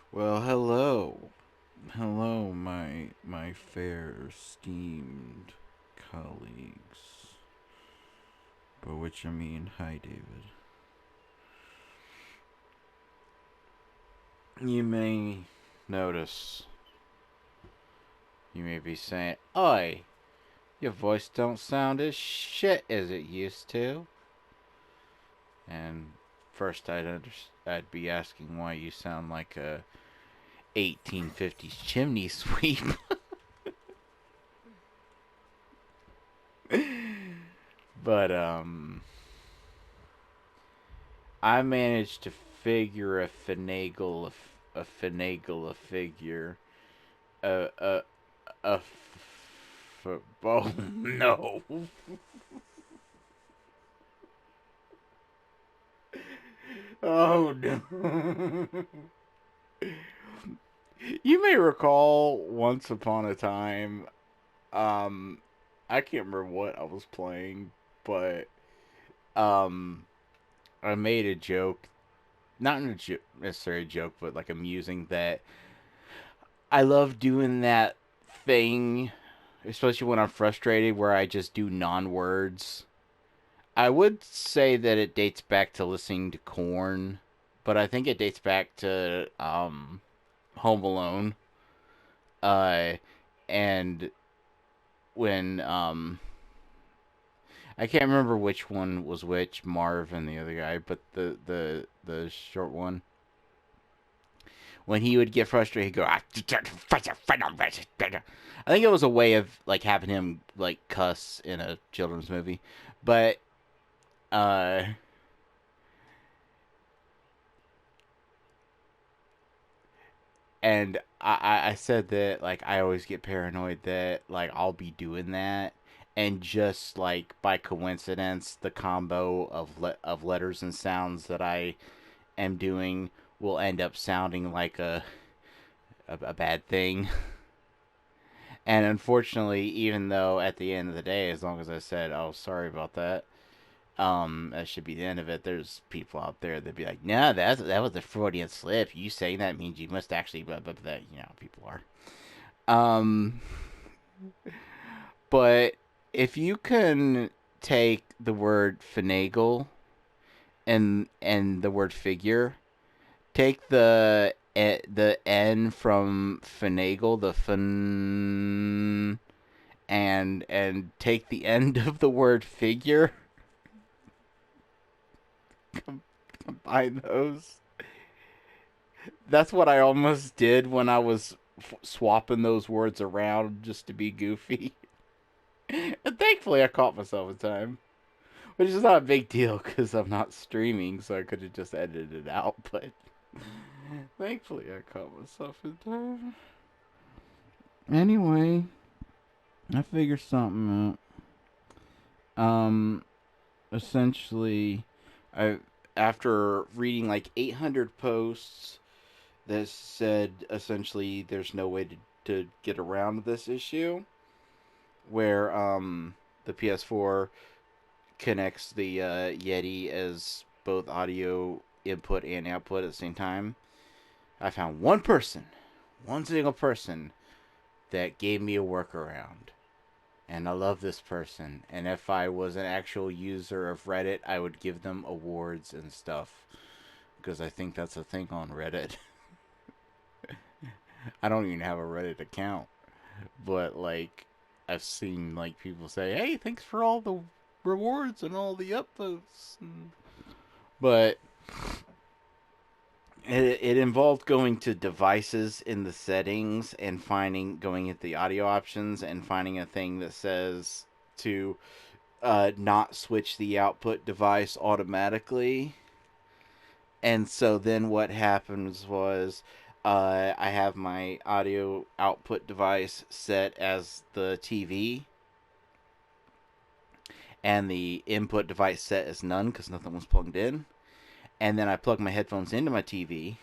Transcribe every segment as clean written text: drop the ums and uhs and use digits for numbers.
Well, hello. Hello, my fair esteemed colleagues. By which I mean, hi, David. You may notice, you may be saying, Oi, your voice don't sound as shit as it used to. And first I'd be asking why you sound like a 1850s chimney sweep. But I managed to figure a figure a oh no. Oh no. You may recall once upon a time, um I can't remember what I was playing, but um I made a joke, not in a necessarily a joke, but like amusing, that I love doing that thing, especially when I'm frustrated, where I just do non words. I would say that it dates back to listening to Corn, but I think it dates back to Home Alone. Uh, and when I can't remember which one was which, Marv and the other guy, but the short one, when he would get frustrated, he'd go, I think it was a way of like having him like cuss in a children's movie, but uh, and I said that like I always get paranoid that like I'll be doing that, and just like by coincidence, the combo of of letters and sounds that I am doing will end up sounding like a bad thing. And unfortunately, even though at the end of the day, as long as I said, "Oh, sorry about that," that should be the end of it. There's people out there that be like, "No, that was a Freudian slip. You saying that means you must actually blah blah blah." You know, people are. Um, but if you can take the word finagle and the word figure, take the N from finagle, the fin, and take the end of the word figure, combine those. That's what I almost did when I was swapping those words around just to be goofy. And thankfully, I caught myself in time, which is not a big deal because I'm not streaming, so I could have just edited it out. But thankfully, I caught myself in time. Anyway, I figured something out. Essentially, I after reading like 800 posts that said essentially there's no way to get around this issue, where the PS4 connects the Yeti as both audio input and output at the same time. I found one person, one single person, that gave me a workaround. And I love this person. And if I was an actual user of Reddit, I would give them awards and stuff. Because I think that's a thing on Reddit. I don't even have a Reddit account. But, like, I've seen, like, people say, hey, thanks for all the rewards and all the upvotes. But it involved going to devices in the settings and going at the audio options and finding a thing that says to not switch the output device automatically. And so then what happens was I have my audio output device set as the TV, and the input device set as none because nothing was plugged in. And then I plug my headphones into my TV.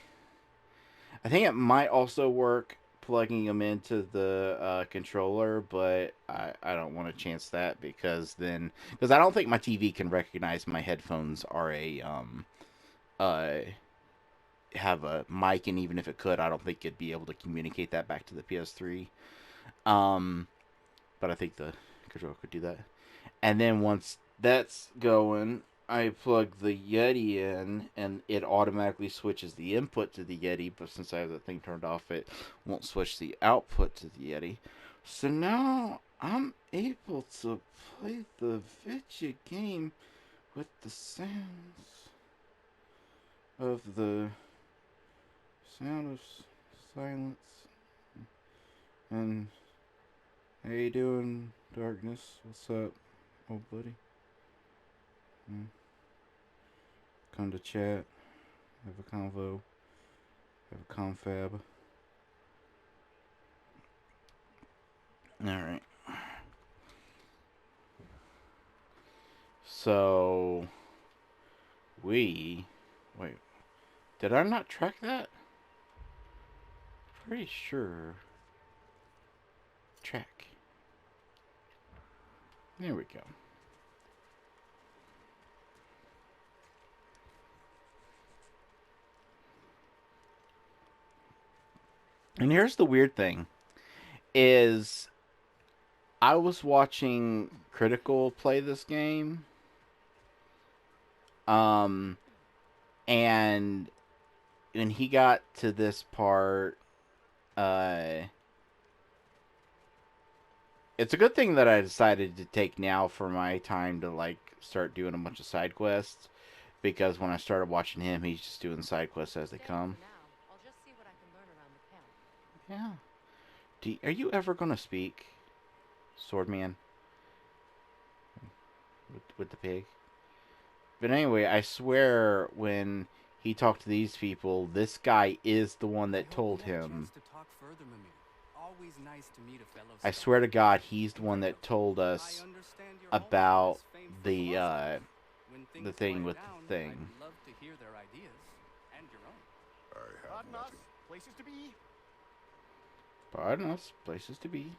I think it might also work plugging them into the controller, but I don't want to chance that because I don't think my TV can recognize my headphones are a uh have a mic, and even if it could, I don't think it'd be able to communicate that back to the PS3. Um, but I think the controller could do that. And then once that's going, I plug the Yeti in, and it automatically switches the input to the Yeti. But since I have the thing turned off, it won't switch the output to the Yeti. So now I'm able to play the video game with the sounds of the sound of silence. And how you doing, Darkness? What's up, old buddy? Come to chat, have a convo, have a confab. Alright. So, wait, did I not track that? Pretty sure. Track. There we go. And here's the weird thing, is I was watching Critical play this game, and when he got to this part, it's a good thing that I decided to take now for my time to like start doing a bunch of side quests, because when I started watching him, he's just doing side quests as they come. Yeah. Are you ever gonna speak, Swordman? With the pig? But anyway, I swear when he talked to these people, this guy is the one that told him. I swear to God, he's the one that told us about the thing with the thing. Pardon us, places to be. Pardon us, places to be.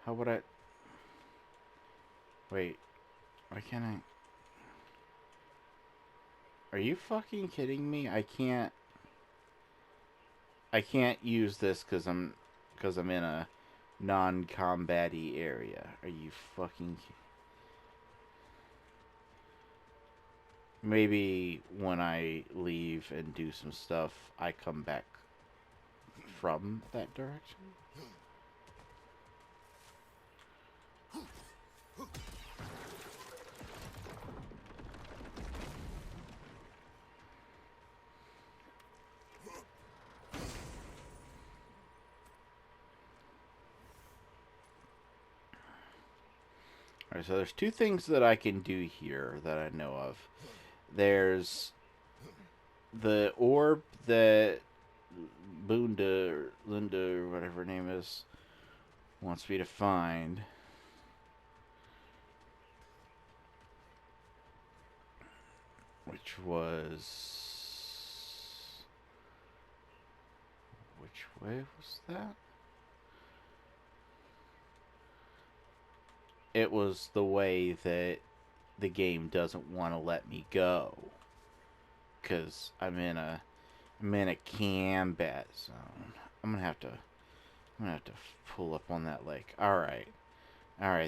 How would I... Wait. Why can't I... Are you fucking kidding me? I can't use this because I'm in a non-combat-y area. Are you fucking... Maybe when I leave and do some stuff, I come back from that direction? Alright, so there's two things that I can do here that I know of. There's the orb that Linda, or whatever her name is, wants me to find. Which was... Which way was that? It was the way that the game doesn't want to let me go. Because I'm in a combat zone. I'm gonna have to pull up on that lake. Alright,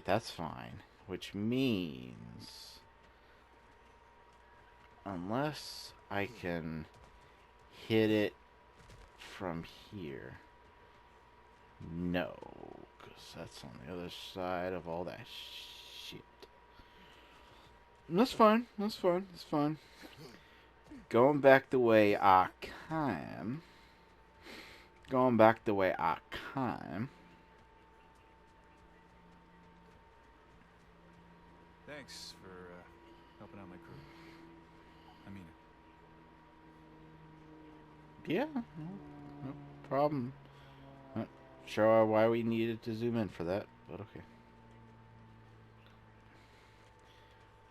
that's fine. Which means, unless I can hit it from here, no, because that's on the other side of all that shit. That's fine. Going back the way I came. Thanks for helping out my crew. I mean it. Yeah, no problem. Not sure why we needed to zoom in for that, but okay.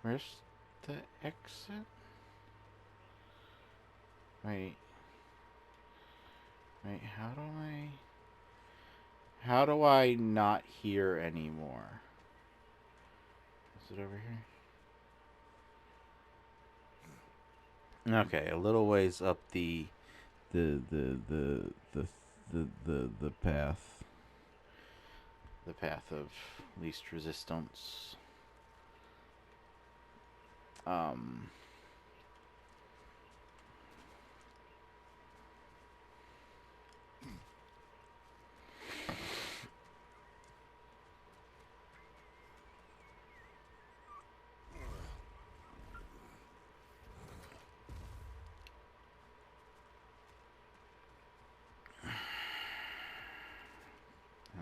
Where's the exit? Wait, how do I not hear anymore? Is it over here? Okay, a little ways up the path. The path of least resistance.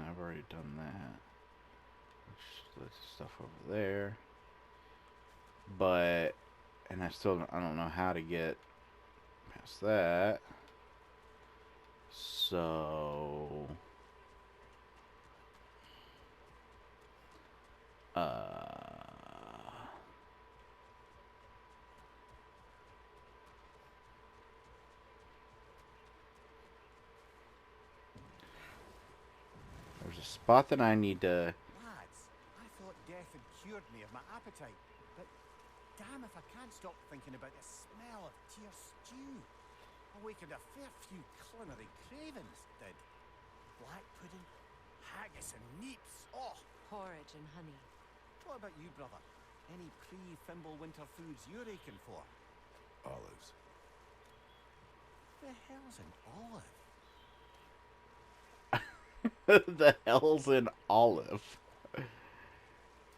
I've already done that. There's stuff over there. But, and I don't know how to get past that. So, there's a spot that I need to. Lads, I thought death had cured me of my appetite, but damn if I can't stop thinking about the smell of tear stew. Awakened a fair few culinary cravings, did. Black pudding, haggis and neeps. Oh, Porridge and honey. what about you, brother? Any pre-Thimble winter foods you're aching for? Olives. The hell's an olive? The hell's an olive?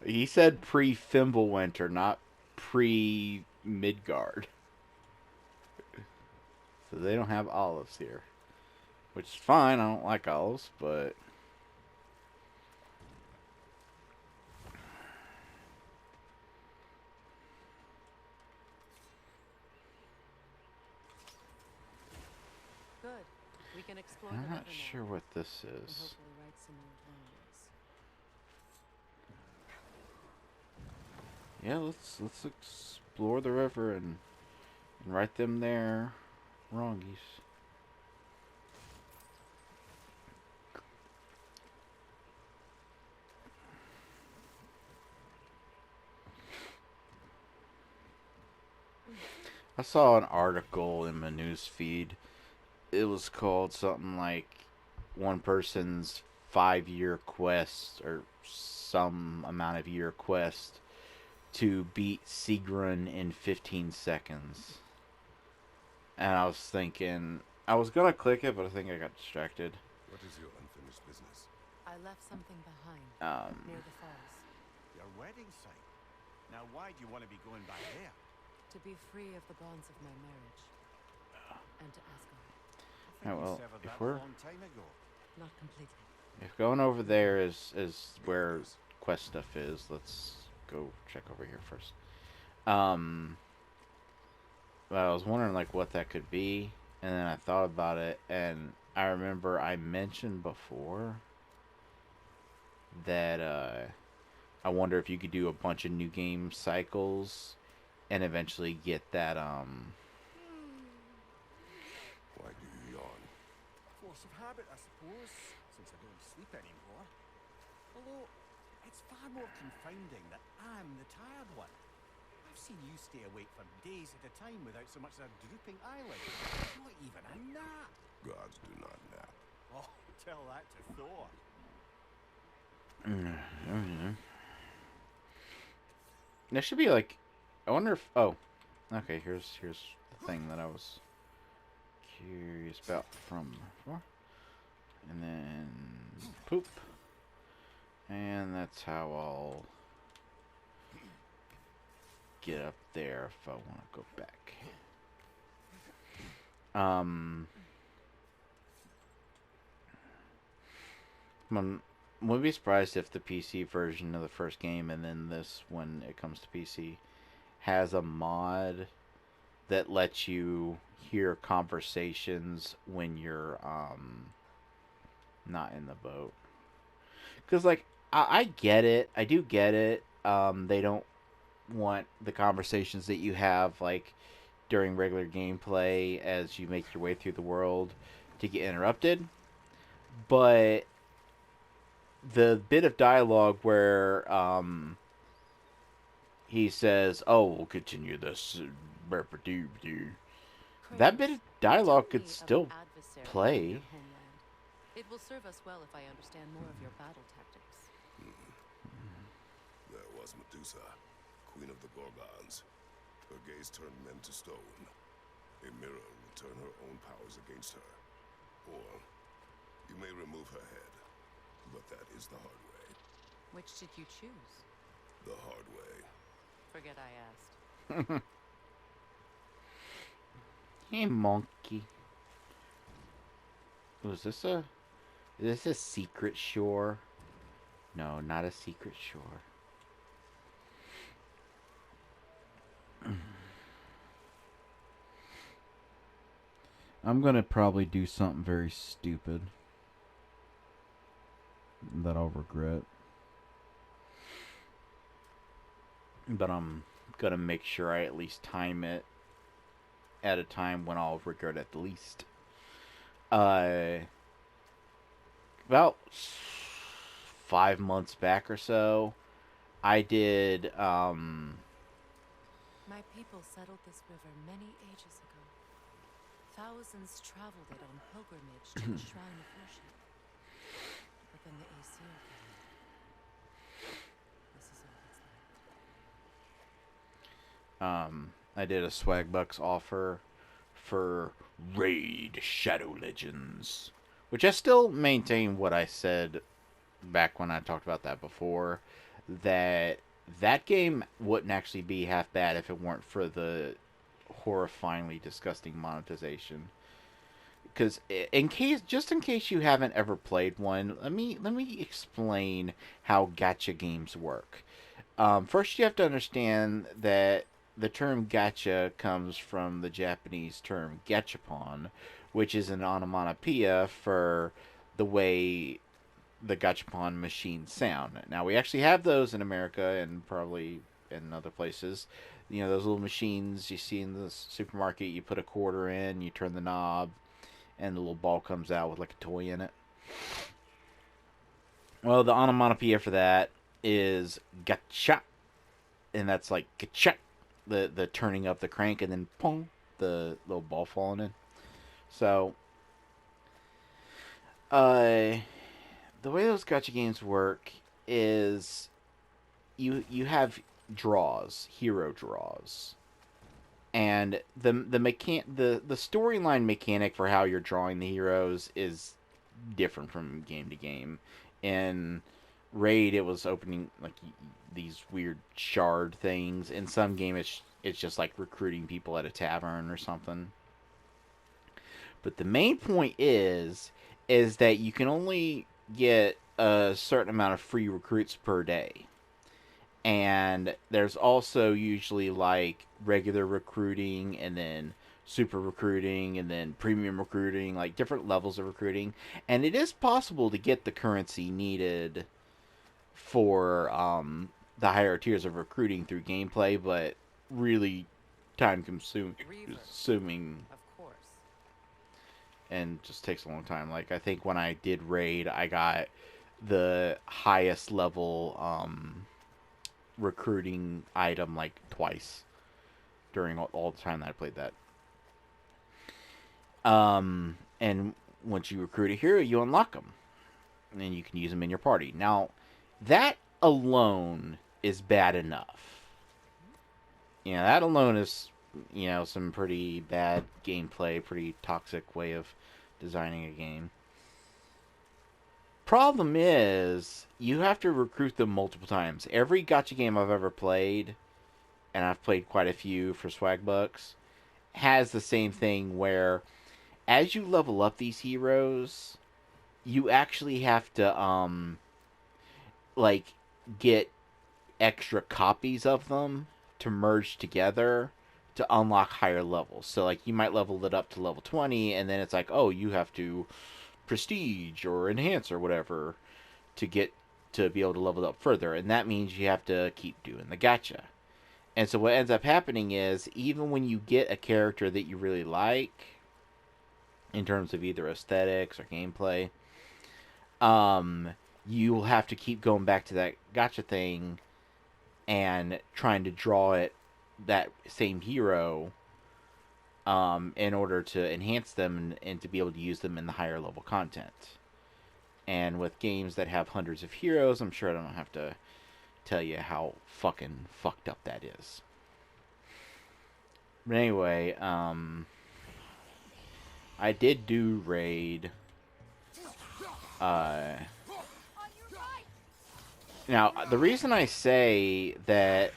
He said pre-Fimbulwinter, not pre-Midgard. So they don't have olives here. Which is fine, I don't like olives, but... Good. We can explore I'm the not river now sure what this and is. hopefully right some old memories. Yeah, let's explore the river and right them there wrongies. I saw an article in my news feed. It was called something like one person's 5-year quest or some amount of year quest to beat Sigrun in 15 seconds. And I was thinking, I was gonna click it, but I think I got distracted. What is your unfinished business? I left something behind near the falls. Your wedding site. Now why do you want to be going back there? To be free of the bonds of my marriage. And to Asgard. I think Oh, well, we severed if that we're- a long time ago. Not completely. If going over there is where quest stuff is, let's go check over here first. But I was wondering like what that could be, and then I thought about it, and I remember I mentioned before that I wonder if you could do a bunch of new game cycles and eventually get that Why do you yawn? Force of habit, I suppose, since I don't sleep anymore. Although, it's far more confounding that I'm the tired one. I've seen you stay awake for days at a time without so much as a drooping eyelid. Not even a nap. Gods do not nap. Oh, tell that to Thor. there should be like, I wonder if, oh, okay, here's the thing that I was curious about from before. And then poop. And that's how I'll get up there if I want to go back. Wouldn't be surprised if the PC version of the first game and then this, when it comes to PC, has a mod that lets you hear conversations when you're not in the boat. Because like I get it, I do get it. They don't want the conversations that you have like during regular gameplay as you make your way through the world to get interrupted. But the bit of dialogue where he says, "Oh, we'll continue this." That bit Kratos, of dialogue tell could me of an still adversary from your play. homeland. It will serve us well if I understand more of your battle tactics. There was Medusa, queen of the Gorgons. Her gaze turned men to stone. A mirror will turn her own powers against her. Or you may remove her head, but that is the hard way. Which did you choose? The hard way. Forget I asked. Hey, monkey. Oh, is this a secret shore? No, not a secret shore. I'm gonna probably do something very stupid that I'll regret. But I'm gonna make sure I at least time it at a time when I'll regret it the least. About 5 months back or so, I did My people settled this river many ages ago. Thousands traveled it on pilgrimage to a shrine of worship. But then the Aesir came. This is all that's left. I did a swag bucks offer for Raid Shadow Legends, which I still maintain what I said back when I talked about that before, that that game wouldn't actually be half bad if it weren't for the horrifyingly disgusting monetization. Because just in case you haven't ever played one, let me explain how gacha games work. First, you have to understand that the term gacha comes from the Japanese term gachapon, which is an onomatopoeia for the way the gachapon machines sound. Now, we actually have those in America and probably in other places. You know, those little machines you see in the supermarket, you put a quarter in, you turn the knob, and the little ball comes out with like a toy in it. Well, the onomatopoeia for that is gacha, and that's like gacha, the turning up the crank, and then pong, the little ball falling in. So, the way those gacha games work is you have draws, hero draws, and the storyline mechanic for how you're drawing the heroes is different from game to game. In Raid, it was opening like these weird shard things. In some game, it's just like recruiting people at a tavern or something. But the main point is that you can only get a certain amount of free recruits per day. And there's also usually like regular recruiting and then super recruiting and then premium recruiting, like different levels of recruiting. And it is possible to get the currency needed for the higher tiers of recruiting through gameplay, but really time Reaver, consuming of course. and just takes a long time. Like I think when I did raid, I got the highest level recruiting item like twice during all the time that I played that. And once you recruit a hero, you unlock them, and you can use them in your party. Now, that alone is bad enough. You know, that alone is, some pretty bad gameplay, pretty toxic way of designing a game. Problem is, you have to recruit them multiple times. Every gacha game I've ever played, and I've played quite a few for swag bucks, has the same thing where as you level up these heroes, you actually have to like get extra copies of them to merge together to unlock higher levels. So like you might level it up to level 20 and then it's like, "Oh, you have to prestige or enhance or whatever to get to be able to level it up further." And that means you have to keep doing the gacha. And so what ends up happening is even when you get a character that you really like in terms of either aesthetics or gameplay, you'll have to keep going back to that gacha thing and trying to draw it that same hero in order to enhance them and to be able to use them in the higher level content. And with games that have hundreds of heroes, I'm sure I don't have to tell you how fucking fucked up that is. But anyway, I did do raid. Now, the reason I say that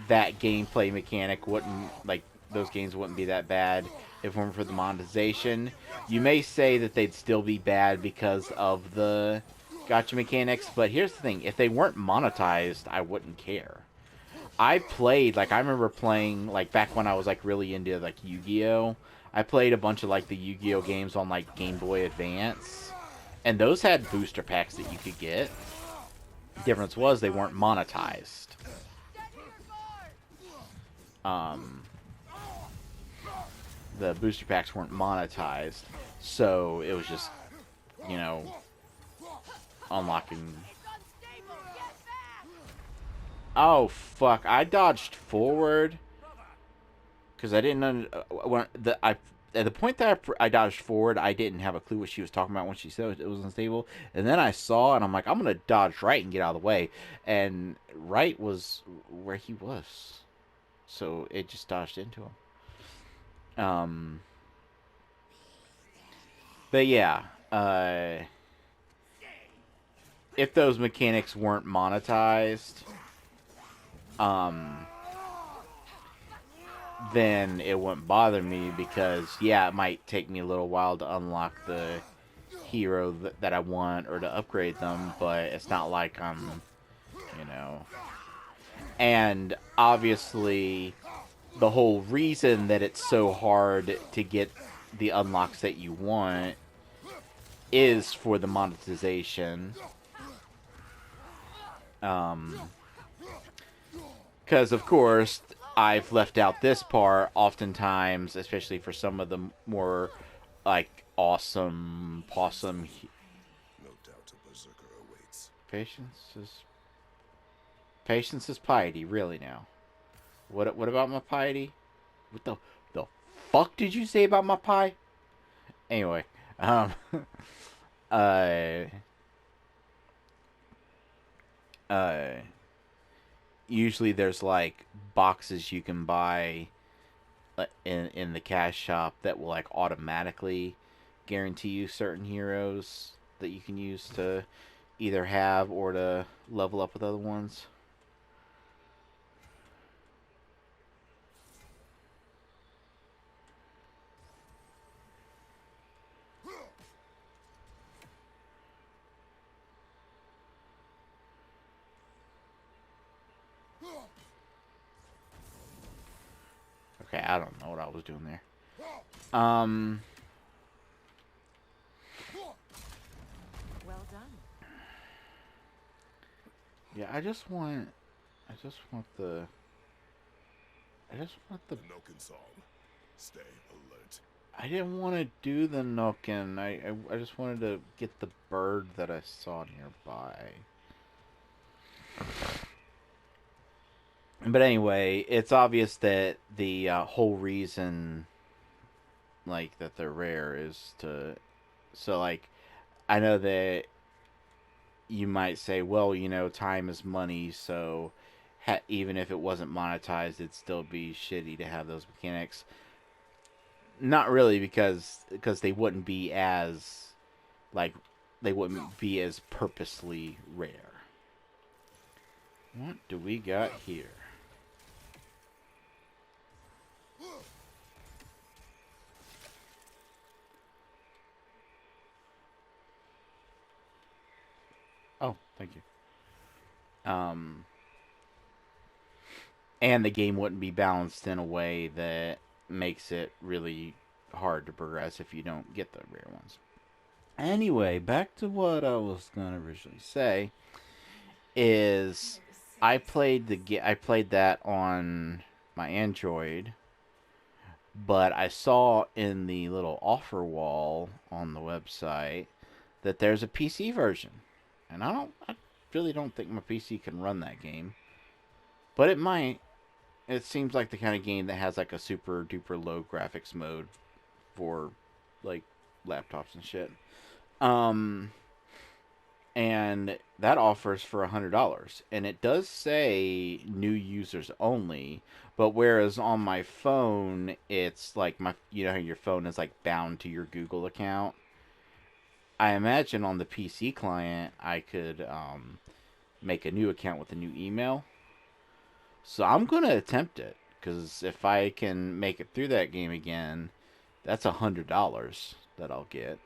gameplay mechanic wouldn't, like, those games wouldn't be that bad if it weren't for the monetization, you may say that they'd still be bad because of the gacha mechanics, but here's the thing. If they weren't monetized, I wouldn't care. I played, like, I remember playing, like, back when I was, like, really into, like, Yu-Gi-Oh! I played a bunch of, like, the Yu-Gi-Oh! Games on, like, Game Boy Advance, and those had booster packs that you could get. The difference was they weren't monetized. The booster packs weren't monetized, so it was just, you know, unlocking. Oh fuck! I dodged forward because I didn't at the point that I dodged forward, I didn't have a clue what she was talking about when she said it was unstable. And then I saw, and I'm like, I'm gonna dodge right and get out of the way. And right was where he was, so it just dodged into him. But yeah, if those mechanics weren't monetized, then it wouldn't bother me because, yeah, it might take me a little while to unlock the hero that I want or to upgrade them, but it's not like I'm, you know. And obviously, the whole reason that it's so hard to get the unlocks that you want is for the monetization. Because, of course, I've left out this part oftentimes, especially for some of the more, like, awesome possum. No doubt a berserker awaits. Patience is piety, really now. What about my piety? What the fuck did you say about my pie? Anyway, uh, uh, usually there's like boxes you can buy in the cash shop that will like automatically guarantee you certain heroes that you can use to either have or to level up with other ones. Okay, I don't know what I was doing there. Well done. Yeah, I just want the Noken song. Stay alert. I didn't want to do the Noken. I just wanted to get the bird that I saw nearby. But anyway, it's obvious that the whole reason, like, that they're rare is to... So, like, I know that you might say, well, you know, time is money, so even if it wasn't monetized, it'd still be shitty to have those mechanics. Not really, because they wouldn't be as, like, they wouldn't be as purposely rare. What do we got here? Oh, thank you. And the game wouldn't be balanced in a way that makes it really hard to progress if you don't get the rare ones. Anyway, back to what I was gonna originally say is I played that on my Android, but I saw in the little offer wall on the website that there's a PC version, and I really don't think my PC can run that game. but it might. It seems like the kind of game that has like a super duper low graphics mode for like laptops and shit. Um, and that offers for $100, and it does say new users only. But whereas on my phone, it's like you know how your phone is like bound to your Google account. I imagine on the PC client, I could make a new account with a new email. So I'm gonna attempt it because if I can make it through that game again, that's $100 that I'll get.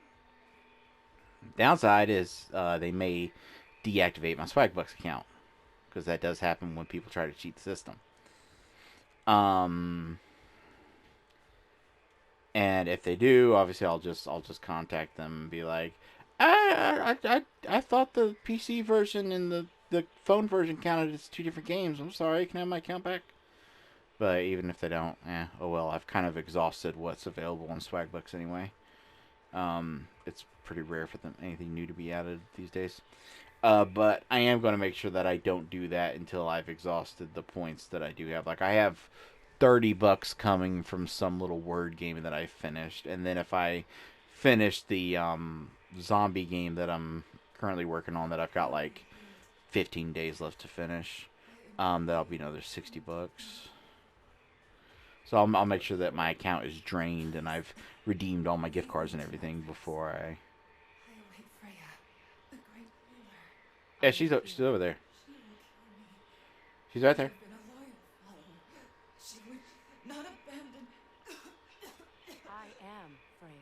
Downside is they may deactivate my Swagbucks account because that does happen when people try to cheat the system. Um, and if they do, obviously I'll just contact them and be like, I thought the PC version and the phone version counted as two different games. I'm sorry, can I have my account back? But even if they don't, oh well. I've kind of exhausted what's available on Swagbucks anyway. It's pretty rare for them anything new to be added these days. But I am going to make sure that I don't do that until I've exhausted the points that I do have. Like I have $30 coming from some little word game that I finished, and then if I finish the zombie game that I'm currently working on, that I've got like 15 days left to finish, that'll be another $60. So I'll make sure that my account is drained and I've redeemed all my gift cards and everything before I. Yeah, she's over there. She's right there. I am Freya.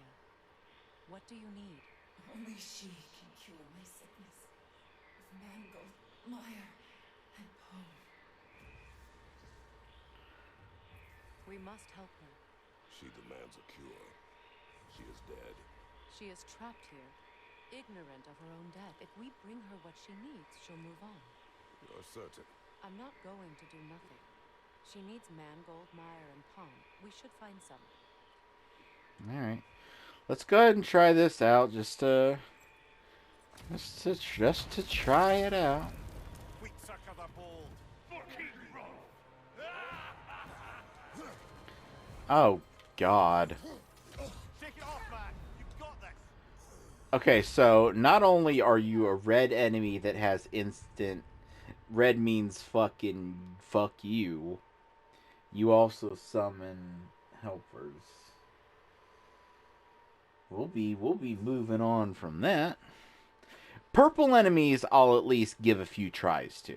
What do you need? Only she can cure my sickness of mangled mire and bone. We must help her. She demands a cure. She is dead. She is trapped here, ignorant of her own death. If we bring her what she needs, she'll move on. You're certain? I'm not going to do nothing. She needs mangold, mire, and palm. We should find some. Alright. Let's go ahead and try this out just to try it out. Wheat sucker the bowl. Oh God. Shake it off, man. You've got this. Okay, so not only are you a red enemy that has instant red means fucking fuck you, you also summon helpers. We'll be moving on from that. Purple enemies I'll at least give a few tries to.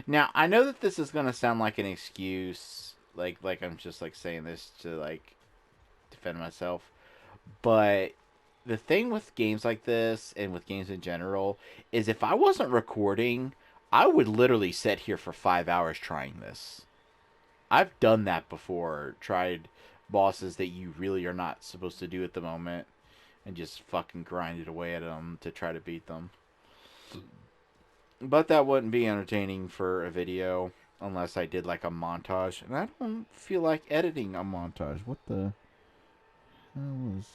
Now, I know that this is gonna sound like an excuse, like I'm just like saying this to like defend myself, but the thing with games like this and with games in general is if I wasn't recording, I would literally sit here for 5 hours trying this. I've done that before, tried bosses that you really are not supposed to do at the moment and just fucking grinded away at them to try to beat them. But that wouldn't be entertaining for a video unless I did like a montage, and I don't feel like editing a montage. What the hell was...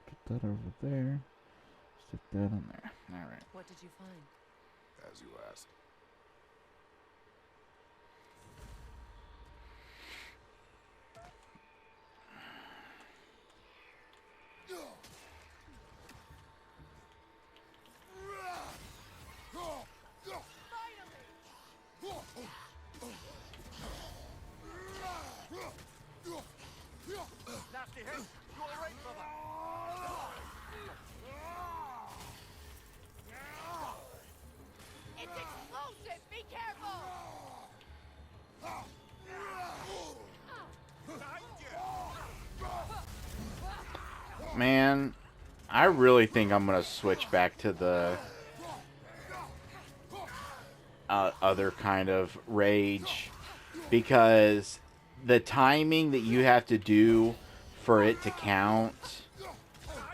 Put that over there. Stick that on there. Alright. What did you find? As you asked. Nasty hit. You all right, brother? It's explosive! Be careful! Man, I really think I'm gonna switch back to the other kind of rage, because the timing that you have to do for it to count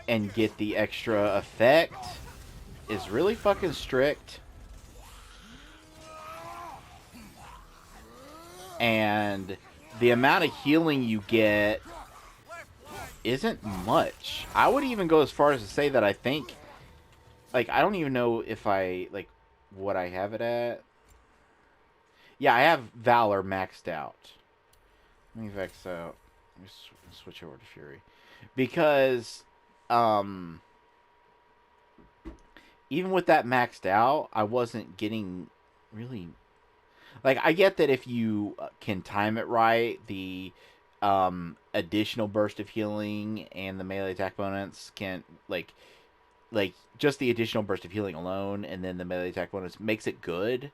and get the extra effect is really fucking strict. And the amount of healing you get isn't much. I would even go as far as to say that I think, like, I don't even know if I, like, what I have it at. Yeah, I have Valor maxed out. Let me vex out. Let me switch over to Fury. Because, um, even with that maxed out, I wasn't getting really. Like, I get that if you can time it right, the additional burst of healing and the melee attack bonus can, like just the additional burst of healing alone and then the melee attack bonus makes it good,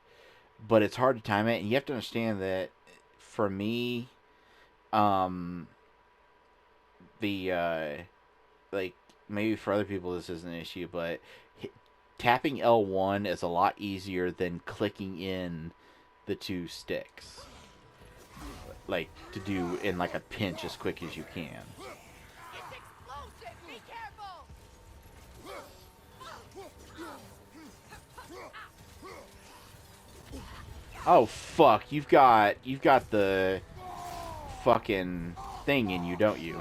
but it's hard to time it. And you have to understand that for me, um, the like maybe for other people this isn't an issue, but tapping L1 is a lot easier than clicking in the two sticks, like to do in like a pinch as quick as you can. It's explosive! Be careful! Oh fuck, you've got the fucking thing in you, don't you?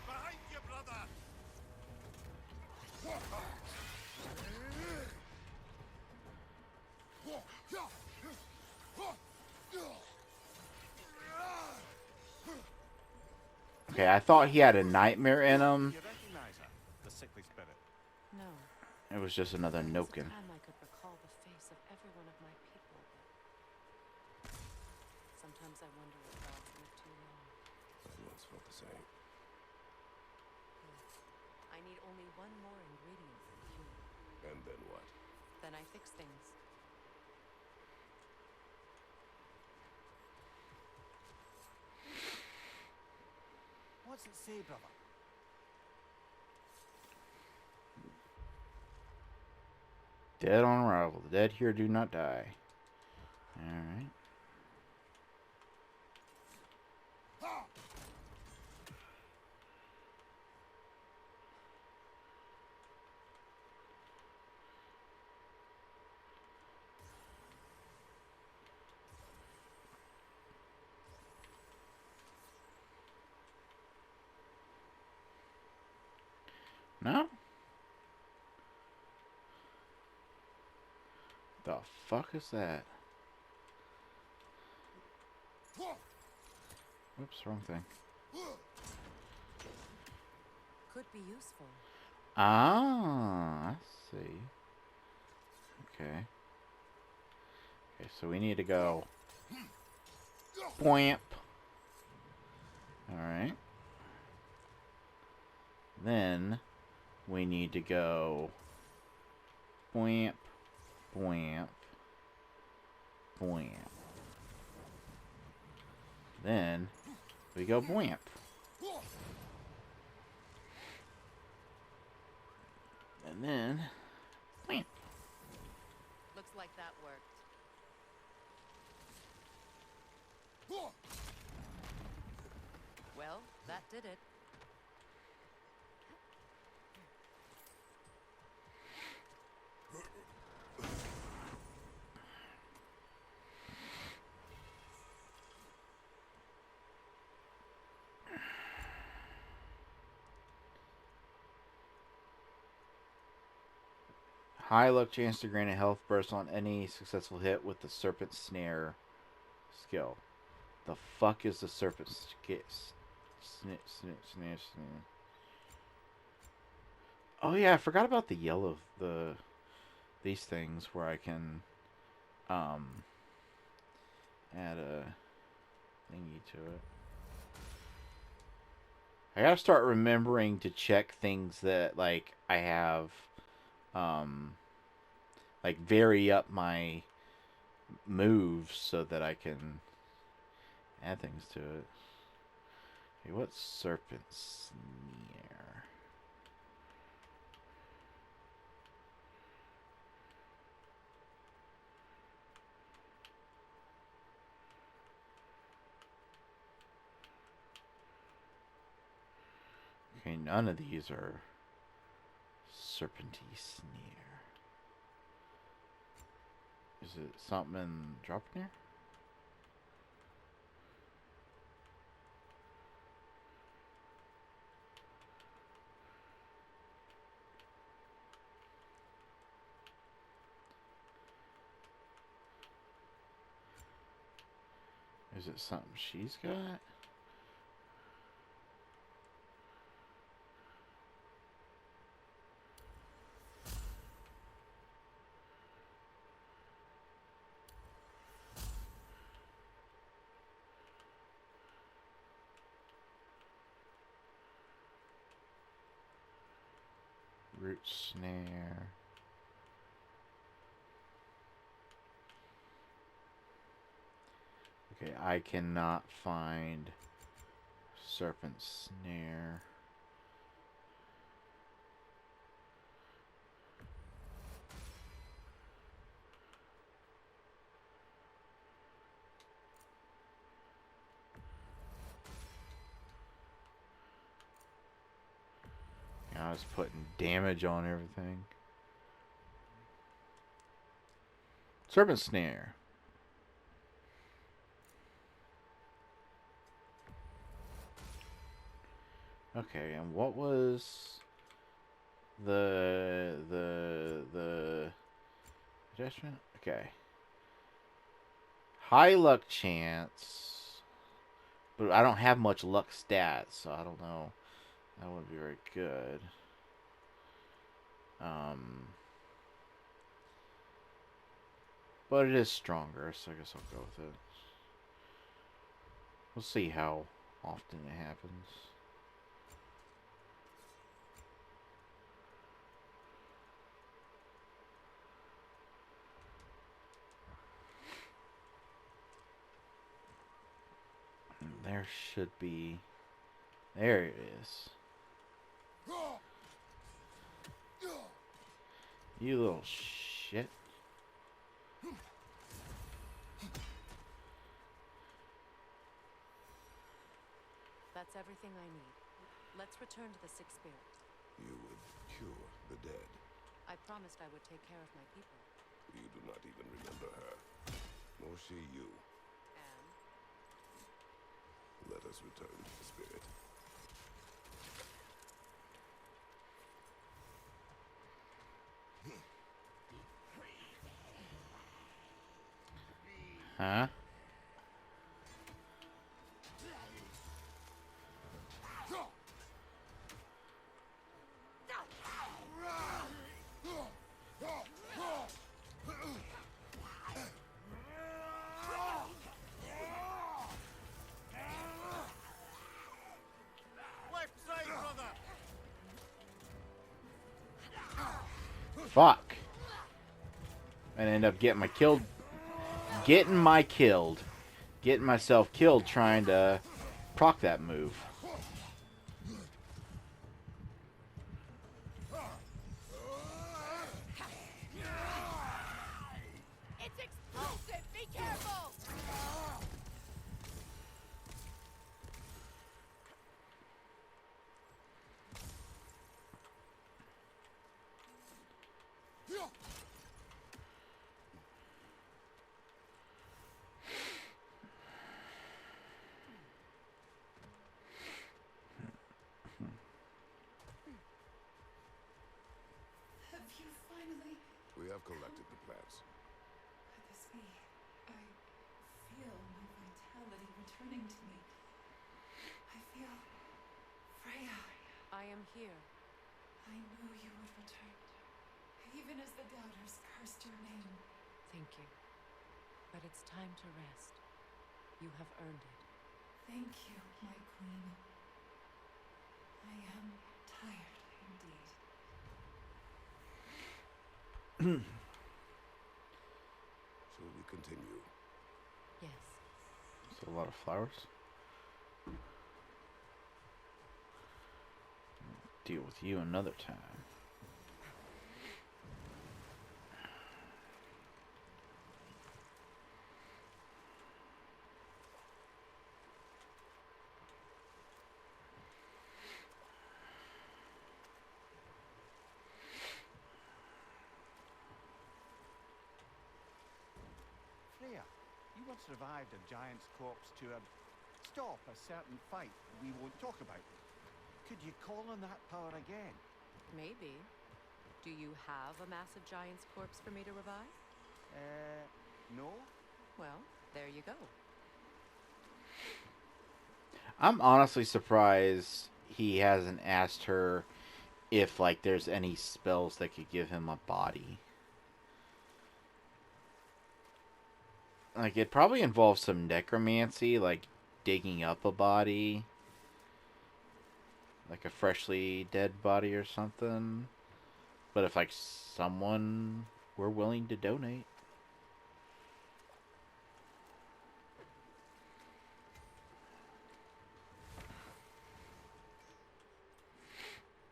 Behind you, brother! Okay, I thought he had a nightmare in him. You recognize her? The sickly spirit. No. It was just another There was a Noken. time I could recall the face of every one of my people, but sometimes I wonder if dogs live too long. I once felt the same. I need only one more ingredient for the cure. And then what? Then I fix things. What's it say, brother? Dead on arrival. The dead here do not die. Alright. No? The fuck is that? Oops, wrong thing. Could be useful. Ah, I see. Okay. Okay, so we need to go. Boimp. Alright. Then we need to go. Boimp. Boimp. Boimp. Then we go boimp. And then boimp. Looks like that worked. Well, that did it. High luck chance to grant a health burst on any successful hit with the serpent snare skill. The fuck is the serpent snare? Oh yeah, I forgot about the yellow these things where I can add a thingy to it. I gotta start remembering to check things that like I have like vary up my moves so that I can add things to it. Okay, what's serpent snare? Okay, none of these are serpenty snare. Is it something in Dropnir? Is it something she's got? Root snare. Okay, I cannot find serpent snare. I was putting damage on everything. Serpent snare. Okay, and what was the adjustment? Okay. High luck chance, but I don't have much luck stats, so I don't know. That wouldn't be very good. But it is stronger, so I guess I'll go with it. We'll see how often it happens. There should be. There it is. You little shit. That's everything I need. Let's return to the Six Spirits. You would cure the dead. I promised I would take care of my people. You do not even remember her, nor she you. And? Let us return to the spirit. Huh? Left side, brother! Fuck. And end up getting myself killed trying to proc that move. It's explosive! Be careful! Have you finally... We have collected the plants. Could this be? I feel my vitality returning to me. I feel... Freya. I am here. I knew you would return. Even as the doubters cursed your name. Thank you. But it's time to rest. You have earned it. Thank you, my queen. I am tired indeed. Shall we continue? Yes. That's a lot of flowers. Deal with you another time. Freya, you once revived a giant's corpse to stop a certain fight we won't talk about. Could you call on that power again? Maybe. Do you have a massive giant's corpse for me to revive? No? Well, there you go. I'm honestly surprised he hasn't asked her if like there's any spells that could give him a body. Like it probably involves some necromancy, like digging up a body, like a freshly dead body or something. But if like someone were willing to donate.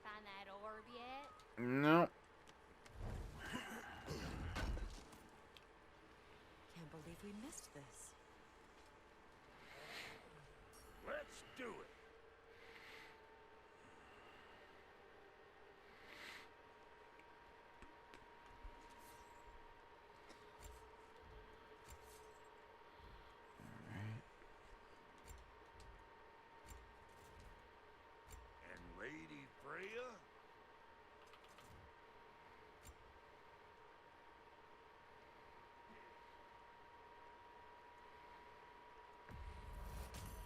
Find that orb yet? No. Can't believe we missed this. Let's do it. And Lady Freya?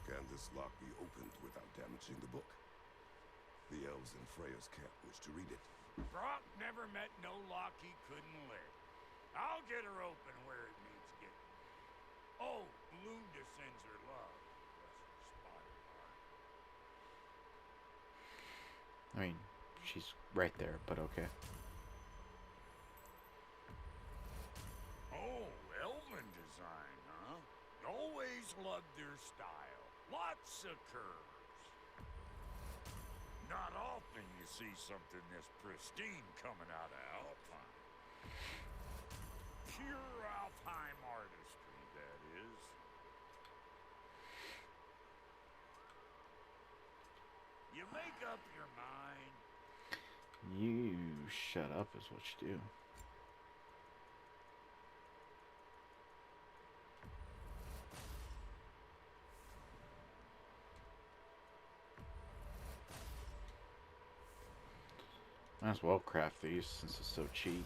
Can this lock be opened without damaging the book? The elves in Freya's camp wish to read it. Brock never met no lock he couldn't lick. I'll get her open where it needs getting. Oh, Lunda sends her love. Bless her spotted heart. I mean, she's right there, but okay. Oh, elven design, huh? Always loved their style. Lots of curves. Not often you see something this pristine coming out of Alpine. Pure Alpine artistry, that is. You make up your mind. You shut up is what you do. Might as well craft these since it's so cheap.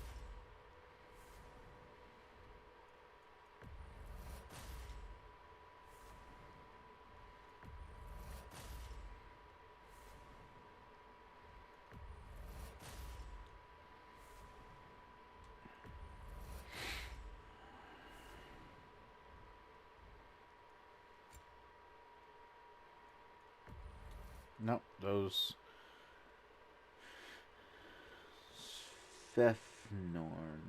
Nope, those Fefnorn.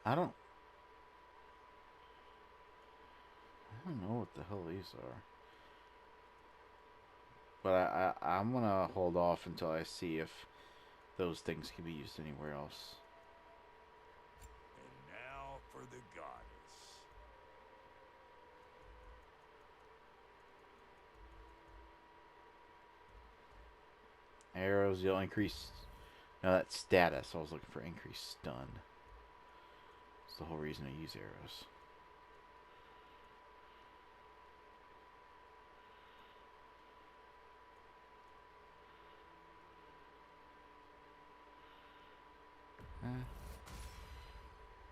I don't know what the hell these are. But I'm gonna hold off until I see if those things can be used anywhere else. And now for the goddess. Arrows, you'll increase. No, that's status. I was looking for increased stun. That's the whole reason I use arrows.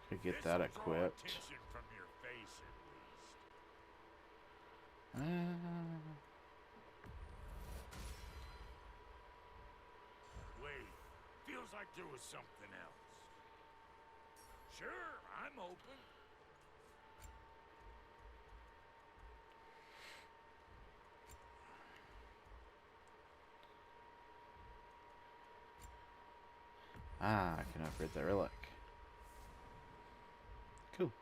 Could get that This'll draw equipped. attention from your face, at least. Wait, feels like there was something else. Sure, I'm open. I can upgrade the relic. Cool.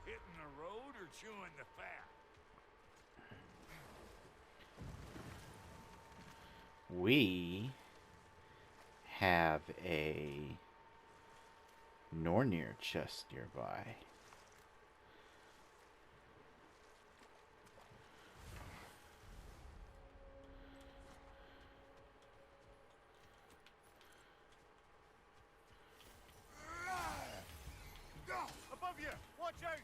Hitting the road or chewing the fat? We have a Nornir chest nearby. Above you! Watch out!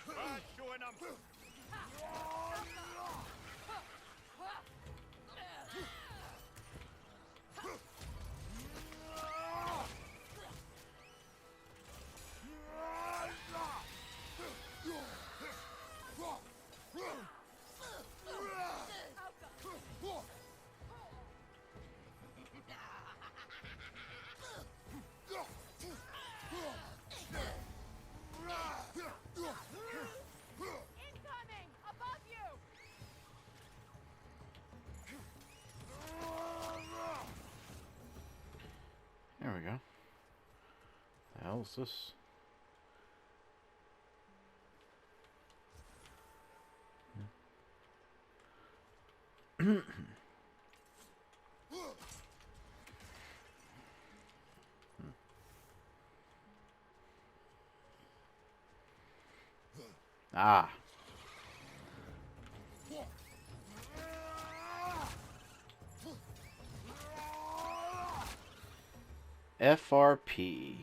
Right, chewing them. hell is this? Ah. FRP.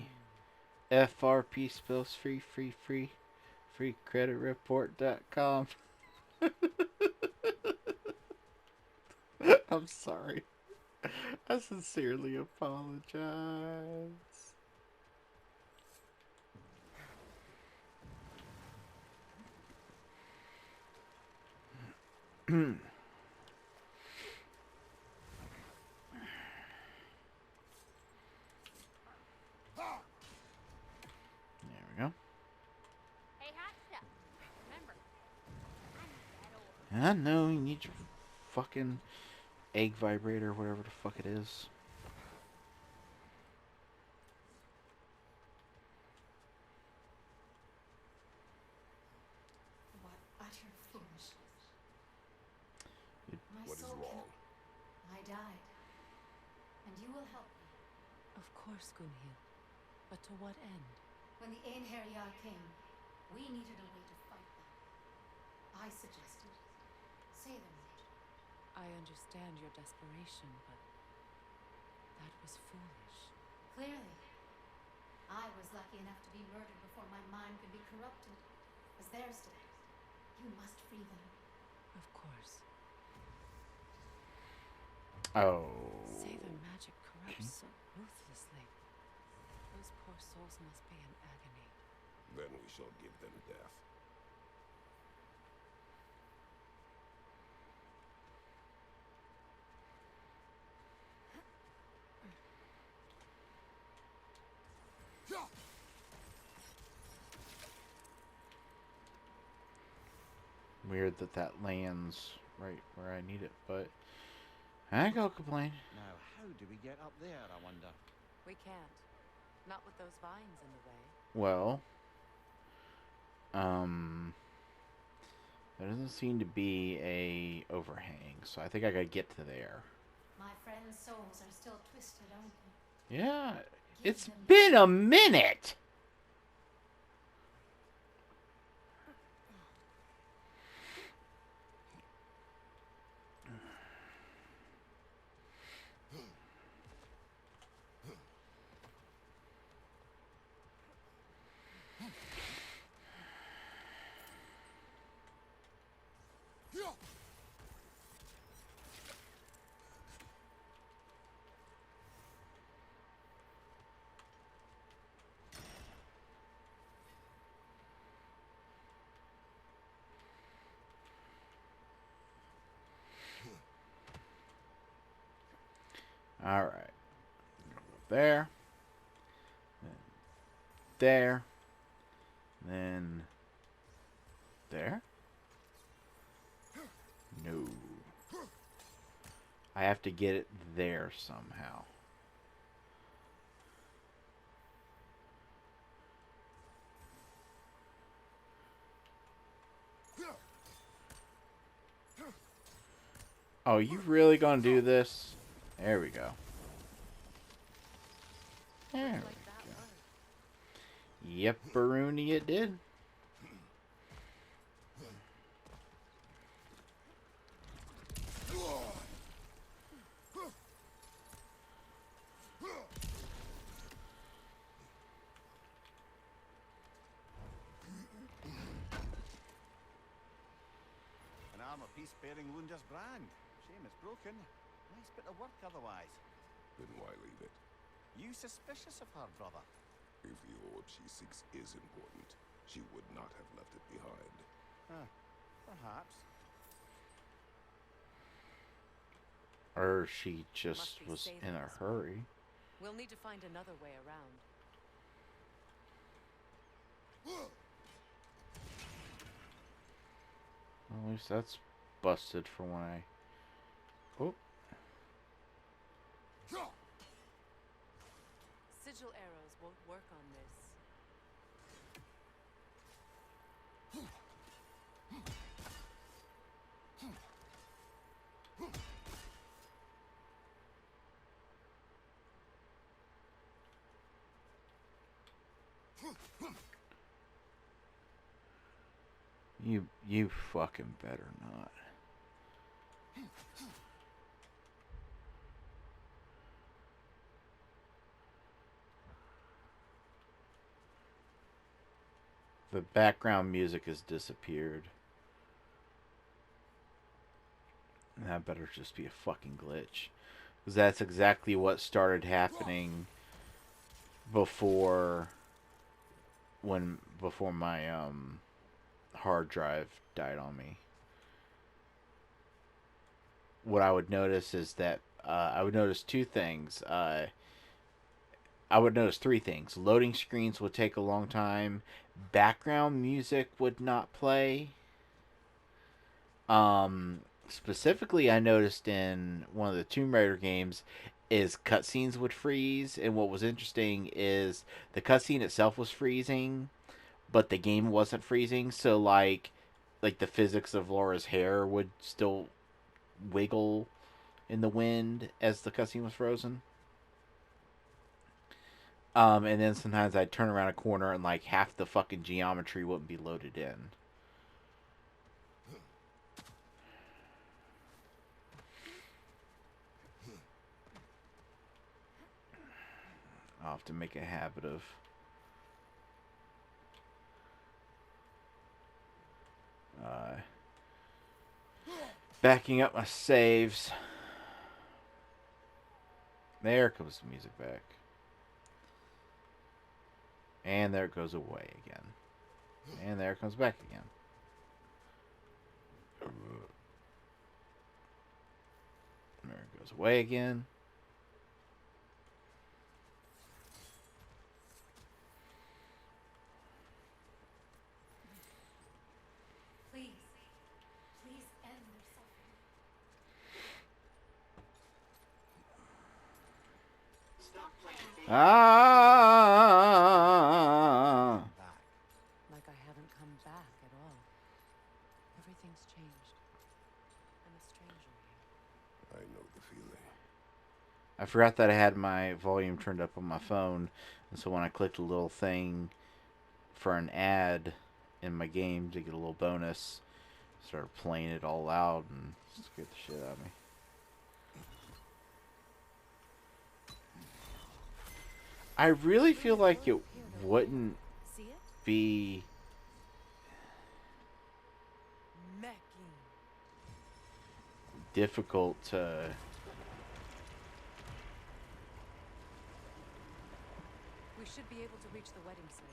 FRP spells free. Freecreditreport.com. I'm sorry. I sincerely apologize. There we go. Hey, hot stuff. Remember, I need that ore. I know you need your fucking egg vibrator, whatever the fuck it is. What utter foolishness. My What is soul wrong? I died. And you will help me. Of course, Gunhild. But to what end? When the Einherjar came, we needed a way to fight them. I suggested sailor magic. I understand your desperation, but that was foolish. Clearly, I was lucky enough to be murdered before my mind could be corrupted, as theirs did. You must free them. Of course. Oh. Sailor magic corrupts so ruthlessly. Those poor souls must be in agony. Then we shall give them death. Weird that that lands right where I need it, but I ain't gonna complain. Now, how do we get up there, I wonder? We can't. Not with those vines in the way. Well, there doesn't seem to be a overhang, so I think I gotta get to there. My friends' souls are still twisted, aren't they? Yeah, Give it's them been a minute. All right, there, then there, then there. No, I have to get it there somehow. Oh, you really gonna do this? There we go. There we Like go. that word. Yep, Baruni, it did. An armor piece bearing Lunda's brand. Shame it's broken. Nice bit of work otherwise. Then why leave it? You suspicious of her, brother? If the orb she seeks is important, she would not have left it behind. Huh. Perhaps. Or she just Must be was saving in a us. hurry. We'll need to find another way around. Well, at least that's busted for when I... Oh, Sigil arrows won't work on this. You fucking better not. The background music has disappeared. That better just be a fucking glitch. Because that's exactly what started happening before before my hard drive died on me. What I would notice is that I would notice two things. I would notice three things. Loading screens would take a long time. Background music would not play. Specifically, I noticed in one of the Tomb Raider games is cutscenes would freeze. And what was interesting is the cutscene itself was freezing, but the game wasn't freezing. So like the physics of Laura's hair would still wiggle in the wind as the cutscene was frozen. And then sometimes I'd turn around a corner and like half the fucking geometry wouldn't be loaded in. I'll have to make a habit of backing up my saves. There comes the music back. And there it goes away again. And there it comes back again. There it goes away again. Please. Please end their suffering. Ah! Back. Like I haven't come back at all. Everything's changed. I'm a stranger here. I know the feeling. I forgot that I had my volume turned up on my phone, and so when I clicked a little thing for an ad in my game to get a little bonus, I started playing it all loud and scared the shit out of me. I really feel like it wouldn't See it? be Mecking. difficult to We should be able to reach the wedding site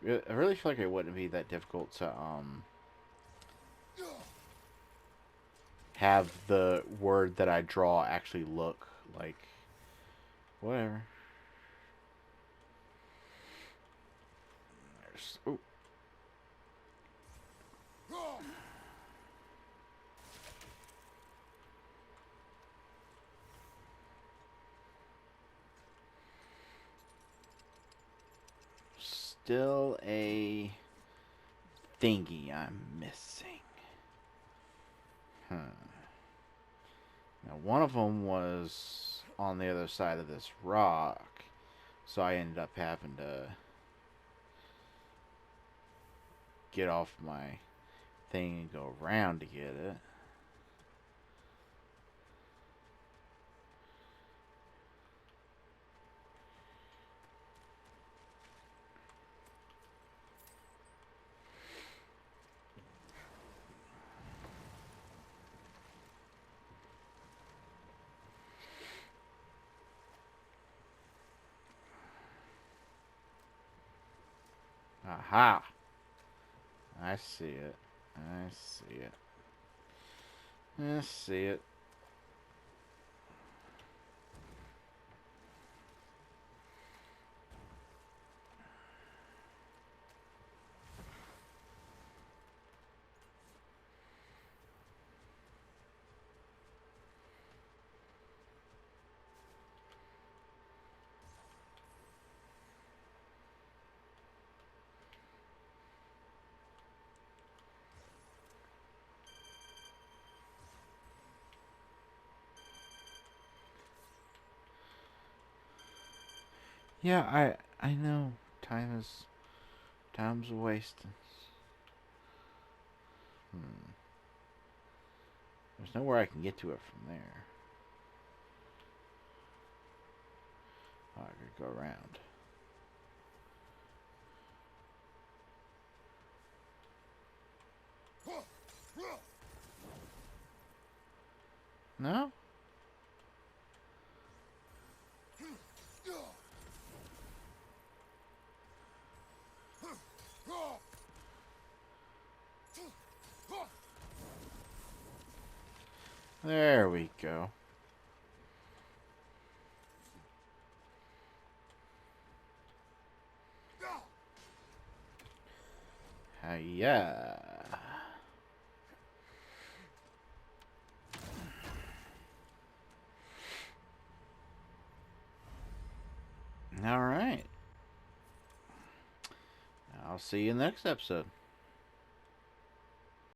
now. I really feel like it wouldn't be that difficult to have the word that I draw actually look like whatever. There's still a thingy I'm missing. Now, one of them was on the other side of this rock, so I ended up having to get off my thing and go around to get it. Aha! I see it. I see it. I see it. Yeah, I know. Time's a wasting. There's nowhere I can get to it from there. Oh, I could go around. No? There we go. Yeah. All right. I'll see you in the next episode.